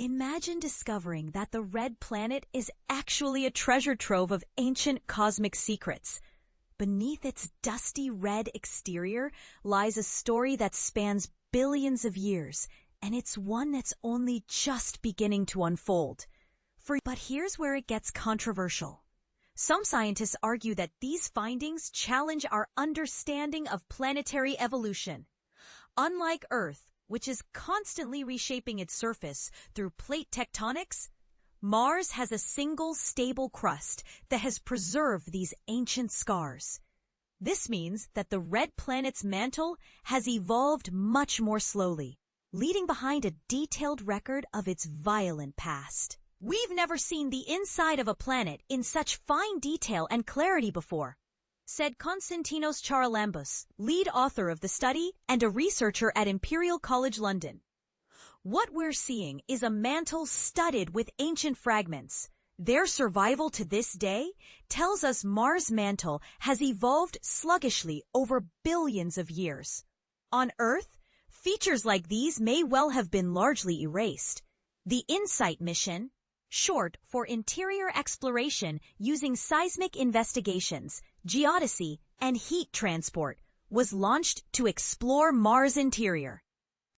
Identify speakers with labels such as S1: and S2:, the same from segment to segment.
S1: Imagine discovering that the red planet is actually a treasure trove of ancient cosmic secrets. Beneath its dusty red exterior lies a story that spans billions of years, and it's one that's only just beginning to unfold. But here's where it gets controversial. Some scientists argue that these findings challenge our understanding of planetary evolution. Unlike Earth, which is constantly reshaping its surface through plate tectonics, Mars has a single stable crust that has preserved these ancient scars. This means that the red planet's mantle has evolved much more slowly, leaving behind a detailed record of its violent past. We've never seen the inside of a planet in such fine detail and clarity before, said Konstantinos Charalambous, lead author of the study and a researcher at Imperial College London. What we're seeing is a mantle studded with ancient fragments. Their survival to this day tells us Mars' mantle has evolved sluggishly over billions of years. On Earth, features like these may well have been largely erased. The InSight mission, short for Interior Exploration using Seismic Investigations, Geodesy, and Heat Transport, was launched to explore Mars' interior.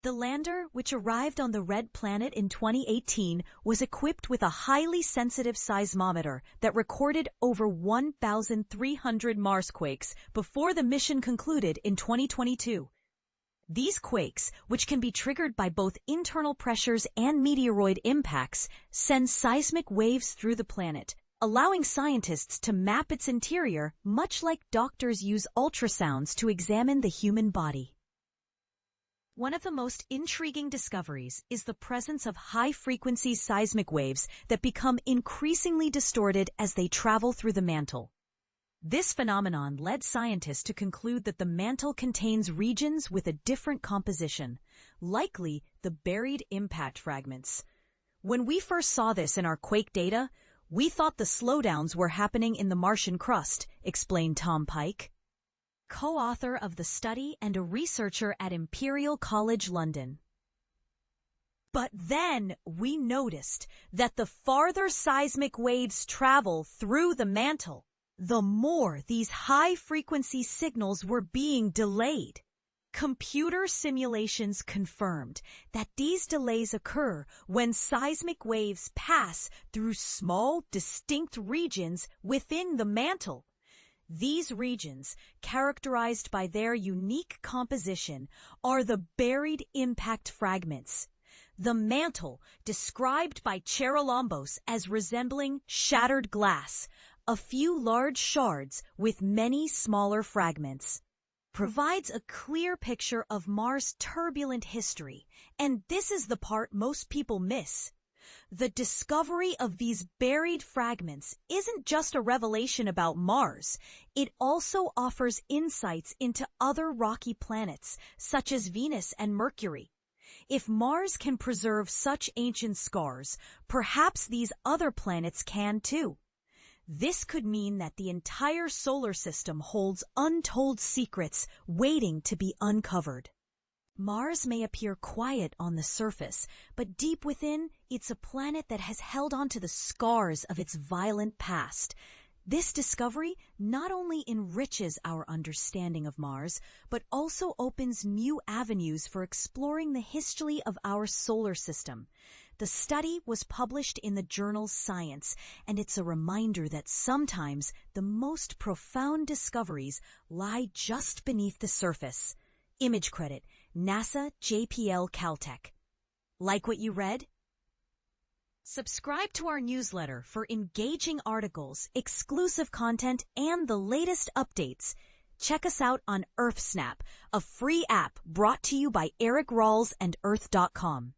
S1: The lander, which arrived on the red planet in 2018, was equipped with a highly sensitive seismometer that recorded over 1,300 Marsquakes before the mission concluded in 2022. These quakes, which can be triggered by both internal pressures and meteoroid impacts, send seismic waves through the planet, allowing scientists to map its interior much like doctors use ultrasounds to examine the human body. One of the most intriguing discoveries is the presence of high-frequency seismic waves that become increasingly distorted as they travel through the mantle. This phenomenon led scientists to conclude that the mantle contains regions with a different composition, likely the buried impact fragments. When we first saw this in our quake data, we thought the slowdowns were happening in the Martian crust, explained Tom Pike, co-author of the study and a researcher at Imperial College London. But then we noticed that the farther seismic waves travel through the mantle, the more these high-frequency signals were being delayed. Computer simulations confirmed that these delays occur when seismic waves pass through small, distinct regions within the mantle. These regions, characterized by their unique composition, are the buried impact fragments. The mantle, described by Charalambous as resembling shattered glass, a few large shards with many smaller fragments, provides a clear picture of Mars' turbulent history, and this is the part most people miss. The discovery of these buried fragments isn't just a revelation about Mars, it also offers insights into other rocky planets, such as Venus and Mercury. If Mars can preserve such ancient scars, perhaps these other planets can too. This could mean that the entire solar system holds untold secrets waiting to be uncovered. Mars may appear quiet on the surface, but deep within, it's a planet that has held on to the scars of its violent past. This discovery not only enriches our understanding of Mars, but also opens new avenues for exploring the history of our solar system. The study was published in the journal Science, and it's a reminder that sometimes the most profound discoveries lie just beneath the surface. Image credit, NASA JPL Caltech. Like what you read? Subscribe to our newsletter for engaging articles, exclusive content, and the latest updates. Check us out on EarthSnap, a free app brought to you by Eric Rawls and Earth.com.